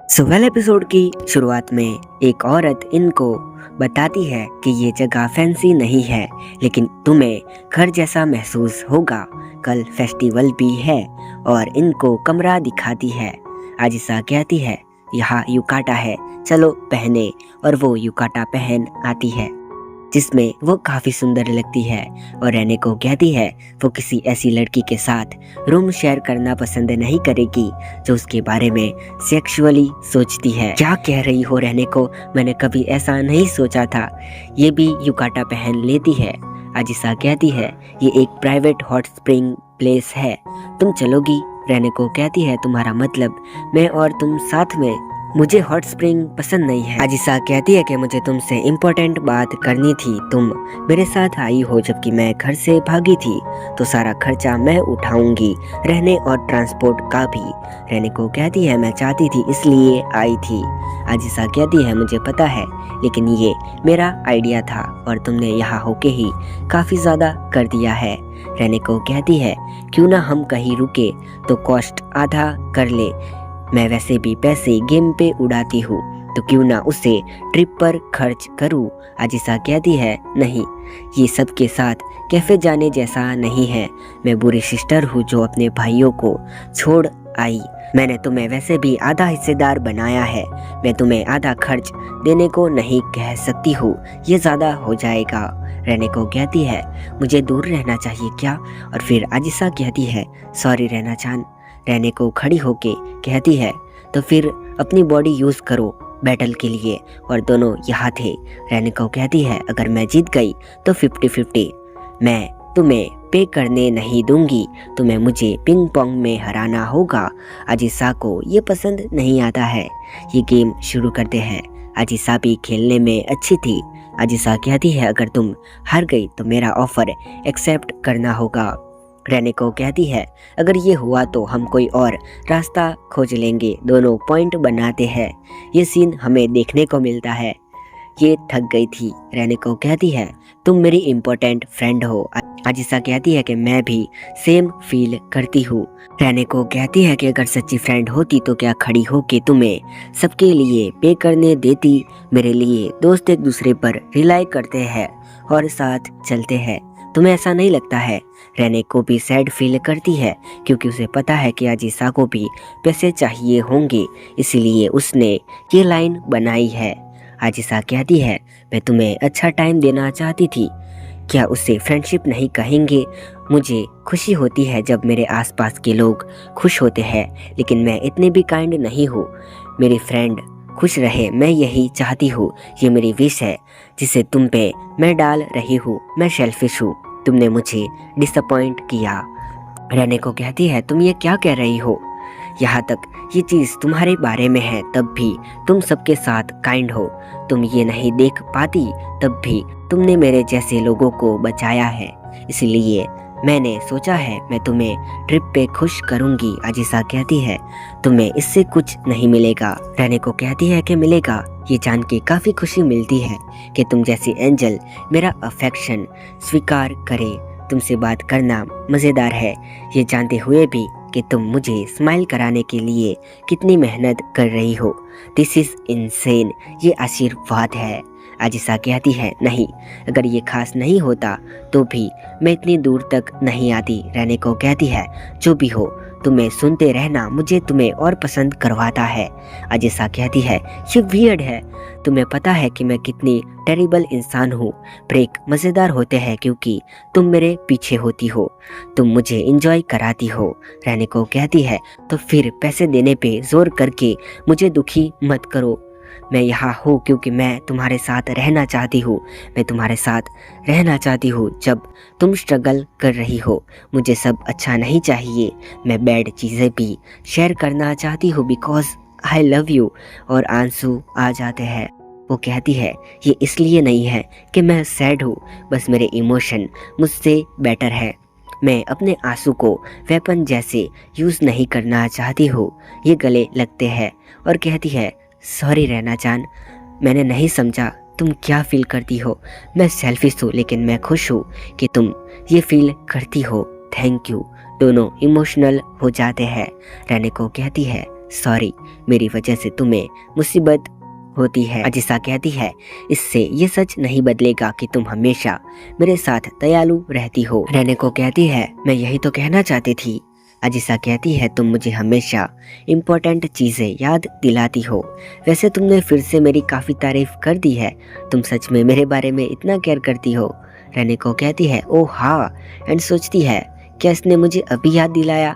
Well episode की शुरुआत में एक औरत इनको बताती है कि ये जगह फैंसी नहीं है, लेकिन तुम्हें घर जैसा महसूस होगा। कल फेस्टिवल भी है और इनको कमरा दिखाती है। आजिसा कहती है यहाँ युकाटा है, चलो पहने, और वो युकाटा पहन आती है जिसमें वो काफ़ी सुंदर लगती है और रहने को कहती है वो किसी ऐसी लड़की के साथ रूम शेयर करना पसंद नहीं करेगी जो उसके बारे में सेक्सुअली सोचती है। क्या कह रही हो रहने को, मैंने कभी ऐसा नहीं सोचा था। ये भी युकाटा पहन लेती है। आजिसा कहती है ये एक प्राइवेट हॉट स्प्रिंग प्लेस है, तुम चलोगी? रहने को कहती है तुम्हारा मतलब मैं और तुम साथ में? मुझे हॉट स्प्रिंग पसंद नहीं है। आजिसा कहती है कि मुझे तुमसे इम्पोर्टेंट बात करनी थी, तुम मेरे साथ आई हो जबकि मैं घर से भागी थी, तो सारा खर्चा मैं उठाऊंगी, रहने और ट्रांसपोर्ट का भी। रहने को कहती है मैं चाहती थी इसलिए आई थी। आजिसा कहती है मुझे पता है, लेकिन ये मेरा आइडिया था और तुमने यहाँ होके ही काफ़ी ज़्यादा कर दिया है। रहने को कहती है क्यों ना हम कहीं रुके तो कॉस्ट आधा कर ले, मैं वैसे भी पैसे गेम पे उड़ाती हूँ, तो क्यों ना उसे ट्रिप पर खर्च करूँ। आजिसा कहती है नहीं, ये सब के साथ कैफे जाने जैसा नहीं है, मैं बुरी सिस्टर हूँ जो अपने भाइयों को छोड़ आई। मैंने तुम्हें वैसे भी आधा हिस्सेदार बनाया है, मैं तुम्हें आधा खर्च देने को नहीं कह सकती हूँ, ये ज़्यादा हो जाएगा। रहने को कहती है मुझे दूर रहना चाहिए क्या? और फिर आजिसा कहती है सॉरी रहना चान। रहने को खड़ी होके कहती है तो फिर अपनी बॉडी यूज़ करो बैटल के लिए, और दोनों यहाँ थे। रहने को कहती है अगर मैं जीत गई तो 50-50, मैं तुम्हें पे करने नहीं दूंगी, तुम्हें मुझे पिंग पोंग में हराना होगा। आजिसा को ये पसंद नहीं आता है। ये गेम शुरू करते हैं। आजिसा भी खेलने में अच्छी थी। आजिसा कहती है अगर तुम हार गई तो मेरा ऑफर एक्सेप्ट करना होगा। रहने को कहती है अगर ये हुआ तो हम कोई और रास्ता खोज लेंगे। दोनों पॉइंट बनाते हैं। ये सीन हमें देखने को मिलता है। ये थक गई थी। रहने को कहती है तुम मेरी इम्पोर्टेंट फ्रेंड हो। आजिसा कहती है कि मैं भी सेम फील करती हूँ। रहने को कहती है कि अगर सच्ची फ्रेंड होती तो क्या खड़ी हो के तुम्हें सबके लिए पे करने देती। मेरे लिए दोस्त एक दूसरे पर रिलाई करते हैं और साथ चलते हैं, तुम्हें ऐसा नहीं लगता है? रहने को भी सैड फील करती है क्योंकि उसे पता है कि आजिसा को भी पैसे चाहिए होंगे, इसीलिए उसने ये लाइन बनाई है। आजिसा कहती है मैं तुम्हें अच्छा टाइम देना चाहती थी, क्या उससे फ्रेंडशिप नहीं कहेंगे? मुझे खुशी होती है जब मेरे आसपास के लोग खुश होते हैं, लेकिन मैं इतनी भी काइंड नहीं हूँ। मेरी फ्रेंड खुश रहे, मैं यही चाहती हूँ। ये मेरी विश है जिसे तुम पे मैं डाल रही हूँ। मैं सेल्फिश हूँ, तुमने मुझे डिसअपॉइंट किया। रहने को कहती है तुम ये क्या कह रही हो? यहाँ तक ये चीज़ तुम्हारे बारे में है तब भी तुम सबके साथ काइंड हो। तुम ये नहीं देख पाती तब भी तुमने मेरे जैसे लोगों को बचाया है, इसलिए मैंने सोचा है मैं तुम्हें ट्रिप पे खुश करूंगी। आजिसा कहती है तुम्हें इससे कुछ नहीं मिलेगा। रहने को कहती है कि मिलेगा। ये जान के काफ़ी खुशी मिलती है कि तुम जैसी एंजल मेरा अफेक्शन स्वीकार करे। तुमसे बात करना मज़ेदार है, ये जानते हुए भी कि तुम मुझे स्माइल कराने के लिए कितनी मेहनत कर रही हो। दिस इज़ इनसेन, ये आशीर्वाद है। आजिसा कहती है नहीं, अगर ये खास नहीं होता तो भी मैं इतनी दूर तक नहीं आती। रहने को कहती है जो भी हो तुम्हें सुनते रहना मुझे तुम्हें और पसंद करवाता है। आजिसा कहती है ये वियर्ड है, तुम्हें पता है कि मैं कितनी टेरिबल इंसान हूँ। ब्रेक मज़ेदार होते हैं क्योंकि तुम मेरे पीछे होती हो, तुम मुझे इंजॉय कराती हो। रहने को कहती है तो फिर पैसे देने पे जोर करके मुझे दुखी मत करो। मैं यहाँ हूँ क्योंकि मैं तुम्हारे साथ रहना चाहती हूँ। मैं तुम्हारे साथ रहना चाहती हूँ जब तुम स्ट्रगल कर रही हो। मुझे सब अच्छा नहीं चाहिए, मैं बैड चीज़ें भी शेयर करना चाहती हूँ बिकॉज आई लव यू। और आंसू आ जाते हैं। वो कहती है ये इसलिए नहीं है कि मैं सैड हूँ, बस मेरे इमोशन मुझसे बेटर है। मैं अपने आंसू को वेपन जैसे यूज़ नहीं करना चाहती हूँ। ये गले लगते हैं और कहती है सॉरी रहना चान, मैंने नहीं समझा तुम क्या फील करती हो। मैं सेल्फिश हूँ लेकिन मैं खुश हूँ कि तुम ये फील करती हो। Thank you. दोनों इमोशनल हो जाते हैं। रहने को कहती है सॉरी, मेरी वजह से तुम्हें मुसीबत होती है। अजीसा कहती है, इससे ये सच नहीं बदलेगा कि तुम हमेशा मेरे साथ दयालु रहती हो। रेनेको कहती है, मैं यही तो कहना चाहती थी। अजीसा कहती है, तुम मुझे हमेशा इम्पोर्टेंट चीज़ें याद दिलाती हो। वैसे तुमने फिर से मेरी काफ़ी तारीफ कर दी है। तुम सच में मेरे बारे में इतना केयर करती हो। रेनेको कहती है, ओह हाँ, एंड सोचती है, क्या इसने मुझे अभी याद दिलाया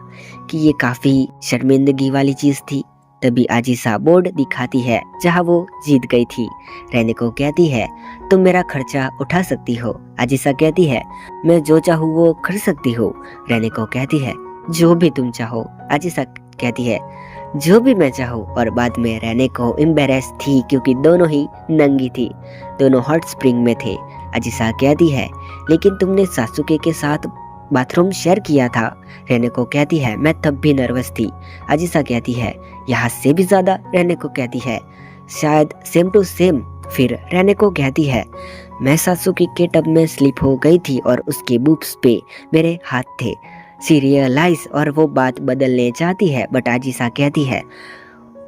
कि ये काफ़ी शर्मिंदगी वाली चीज़ थी। तभी अजीसा बोर्ड दिखाती है जहाँ वो जीत गई थी। रेनेको कहती है, तुम मेरा खर्चा उठा सकती हो। अजीसा कहती है, मैं जो चाहूँ वो कर सकती हूँ। रेनेको कहती है, जो भी तुम चाहो। अजीसा कहती है, जो भी मैं चाहूँ। और बाद में रेनेको एम्बेरेस थी क्योंकि दोनों ही नंगी थी, दोनों हॉट स्प्रिंग में थे। अजीसा कहती है, लेकिन तुमने सासुके के साथ बाथरूम शेयर किया था। रेनेको कहती है, मैं तब भी नर्वस थी। अजीसा कहती है, यहाँ से भी ज्यादा। रेनेको कहती है, शायद सेम टू सेम। फिर रेनेको कहती है, मैं सासुकी के टब में स्लिप हो गई थी और उसके बूब्स पे मेरे हाथ थे। सी रियलाइज और वो बात बदलने चाहती है, बट अजीसा कहती है,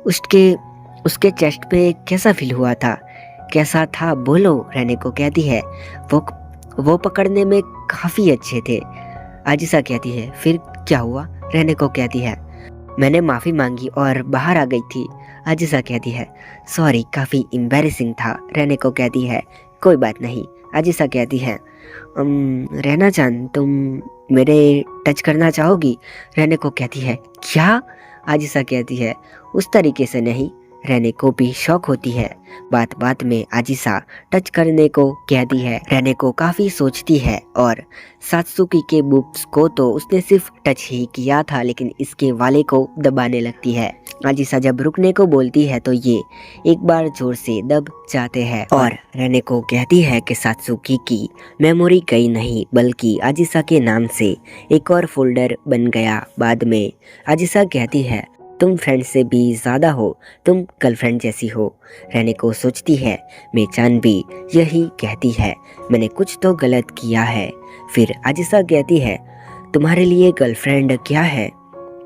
उसके चेस्ट पे कैसा फील हुआ था, कैसा था बोलो। रेनेको कहती है, वो पकड़ने में काफी अच्छे थे। अजीसा कहती है, फिर क्या हुआ। रेनेको कहती है, मैंने माफी मांगी और बाहर आ गई थी। अजीसा कहती है, सॉरी, काफी एम्बैरेसिंग था। रेनेको कहती है, कोई बात नहीं। अजीसा कहती है, रहना चान, तुम मेरे टच करना चाहोगी। रेनेको कहती है, क्या। अजीसा कहती है, उस तरीके से नहीं। रेनेको भी शौक होती है। बात बात में अजीसा टच करने को कहती है। रेनेको काफी सोचती है और सात्सुकी के बूब्स को तो उसने सिर्फ टच ही किया था, लेकिन इसके वाले को दबाने लगती है। अजीसा जब रुकने को बोलती है तो ये एक बार जोर से दब जाते हैं और रेनेको कहती है कि सात्सुकी की मेमोरी गई नहीं, बल्कि अजीसा के नाम से एक और फोल्डर बन गया। बाद में अजीसा कहती है, तुम फ्रेंड से भी ज़्यादा हो, तुम गर्लफ्रेंड जैसी हो। रेनेको सोचती है, मेचान भी यही कहती है, मैंने कुछ तो गलत किया है। फिर अजीसा कहती है, तुम्हारे लिए गर्लफ्रेंड क्या है।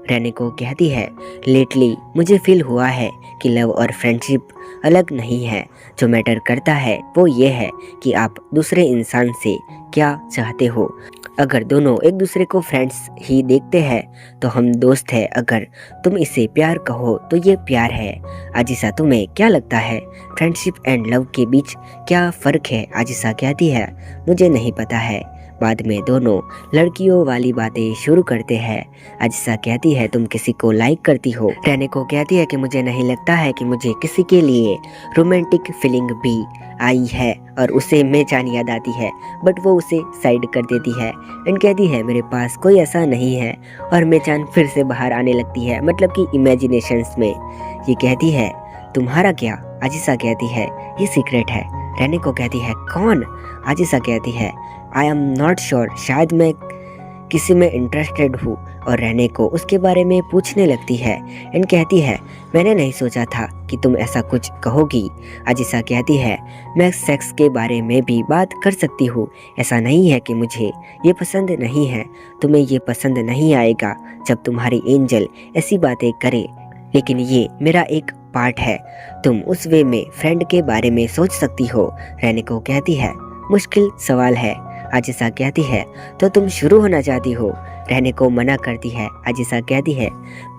रेनेको कहती है, लेटली मुझे फील हुआ है कि लव और फ्रेंडशिप अलग नहीं है। जो मैटर करता है वो ये है कि आप दूसरे इंसान से क्या चाहते हो। अगर दोनों एक दूसरे को फ्रेंड्स ही देखते हैं तो हम दोस्त हैं। अगर तुम इसे प्यार कहो तो ये प्यार है। अजीसा, तुम्हें क्या लगता है फ्रेंडशिप एंड लव के बीच क्या फ़र्क है। अजीसा कहती है, मुझे नहीं पता है। बाद में दोनों लड़कियों वाली बातें शुरू करते हैं। अजीसा कहती है, तुम किसी को लाइक करती हो। रेनेको कहती है कि मुझे नहीं लगता है कि मुझे किसी के लिए रोमांटिक फीलिंग भी आई है। और उसे मेचान याद आती है, बट वो उसे साइड कर देती है एंड कहती है, मेरे पास कोई ऐसा नहीं है। और मेचान फिर से बाहर आने लगती है, मतलब कि इमेजिनेशंस में। ये कहती है, तुम्हारा क्या। अजीसा कहती है, ये सीक्रेट है। रेनेको कहती है, कौन। अजीसा कहती है, आई एम नॉट श्योर, शायद मैं किसी में इंटरेस्टेड हूँ। और रेनेको उसके बारे में पूछने लगती है एंड कहती है, मैंने नहीं सोचा था कि तुम ऐसा कुछ कहोगी। अजीसा कहती है, मैं सेक्स के बारे में भी बात कर सकती हूँ। ऐसा नहीं है कि मुझे ये पसंद नहीं है, तुम्हें ये पसंद नहीं आएगा जब तुम्हारी एंजल ऐसी बातें करे, लेकिन ये मेरा एक पार्ट है। तुम उस वे में फ्रेंड के बारे में सोच सकती हो। रेनेको कहती है, मुश्किल सवाल है। अजीसा कहती है, तो तुम शुरू होना चाहती हो। रेनेको मना करती है। अजीसा कहती है,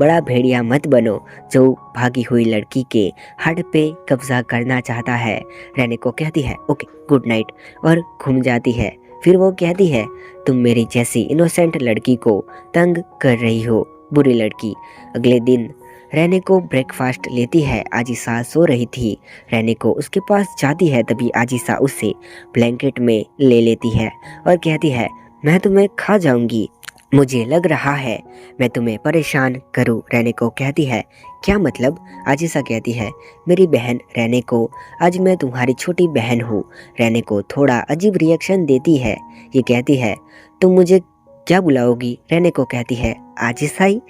बड़ा भेड़िया मत बनो जो भागी हुई लड़की के हार्ट पे कब्जा करना चाहता है। रेनेको कहती है, ओके गुड नाइट, और घूम जाती है। फिर वो कहती है, तुम मेरी जैसी इनोसेंट लड़की को तंग कर रही हो, बुरी लड़की। अगले दिन रेनेको ब्रेकफास्ट लेती है। अजीसा सो रही थी। रेनेको उसके पास जाती है, तभी अजीसा उसे ब्लैंकेट में ले लेती है और कहती है, मैं तुम्हें खा जाऊंगी, मुझे लग रहा है मैं तुम्हें परेशान करूं। रेनेको कहती है, क्या मतलब। अजीसा कहती है, मेरी बहन रेनेको, आज मैं तुम्हारी छोटी बहन हूँ। रेनेको थोड़ा अजीब रिएक्शन देती है। ये कहती है, तुम मुझे क्या बुलाओगी। रेनेको कहती है, अजीसाई।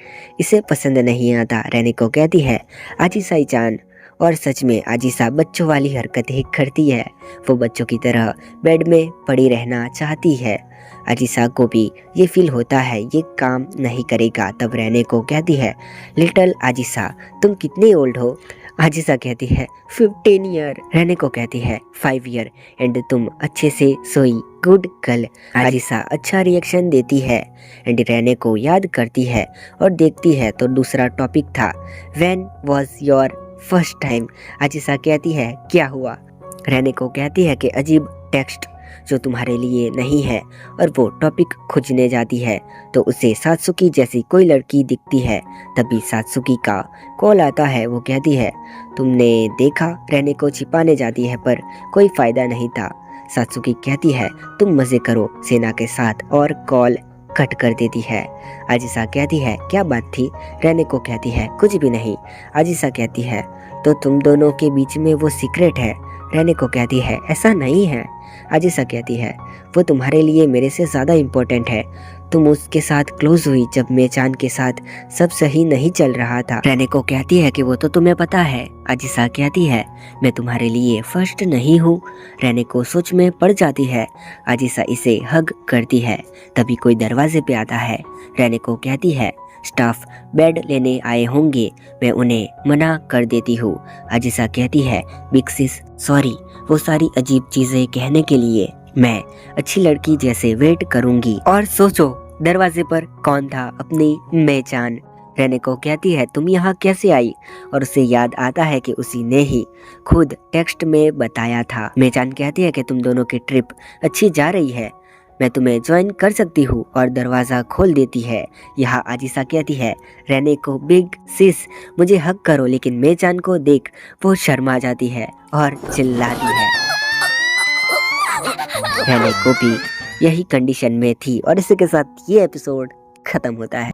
इसे पसंद नहीं आता। रेनेको कहती है, अजीसाई चान। और सच में अजीसा बच्चों वाली हरकतें करती है। वो बच्चों की तरह बेड में पड़ी रहना चाहती है। अजीसा को भी ये फील होता है ये काम नहीं करेगा। तब रहने को कहती है, लिटिल अजीसा तुम कितने ओल्ड हो? अजीसा कहती है 15 ईयर। रहने को कहती है 5 ईयर। एंड तुम अच्छे से सोई, गुड गर्ल। अजीसा अच्छा रिएक्शन देती है एंड रहने को याद करती है और देखती है तो दूसरा टॉपिक था, when was your first time. अजीसा कहती है क्या हुआ? रहने को कहती है कि अजीब टेक्स्ट जो तुम्हारे लिए नहीं है, और वो टॉपिक खोजने जाती है तो उसे सात्सुकी जैसी कोई लड़की दिखती है। तभी सात्सुकी का कॉल आता है। वो कहती है तुमने देखा? रहने को छिपाने जाती है पर कोई फायदा नहीं था। सात्सुकी कहती है तुम मजे करो सेना के साथ, और कॉल कट कर देती है। अजीसा कहती है क्या बात थी? रहने को कहती है कुछ भी नहीं। अजीसा कहती है तो तुम दोनों के बीच में वो सीक्रेट है? रहने को कहती है ऐसा नहीं है। अजीसा कहती है वो तुम्हारे लिए मेरे से ज़्यादा इम्पोर्टेंट है। तुम उसके साथ क्लोज हुई जब मेचान के साथ सब सही नहीं चल रहा था। रहने को कहती है कि वो तो तुम्हें पता है। अजीसा कहती है मैं तुम्हारे लिए फर्स्ट नहीं हूँ। रहने को सोच में पड़ जाती है। अजीसा इसे हग करती है। तभी कोई दरवाजे पे आता है। रहने को कहती है स्टाफ बेड लेने आए होंगे, मैं उन्हें मना कर देती हूँ। अजीसा कहती है बिग सिस सॉरी, वो सारी अजीब चीजें कहने के लिए मैं अच्छी लड़की जैसे वेट करूंगी। और सोचो दरवाजे पर कौन था? अपनी मेचान। रहने को कहती है तुम यहाँ कैसे आई? और उसे याद आता है कि उसी ने ही खुद टेक्स्ट में बताया था। मेचान कहती है कि तुम दोनों की ट्रिप अच्छी जा रही है, मैं तुम्हें ज्वाइन कर सकती हूँ, और दरवाज़ा खोल देती है। यहाँ अजीसा कहती है रहने को बिग सिस मुझे हक करो, लेकिन मेचान को देख वो शर्मा जाती है और चिल्लाती है। रहने को भी यही कंडीशन में थी। और इसी के साथ ये एपिसोड खत्म होता है।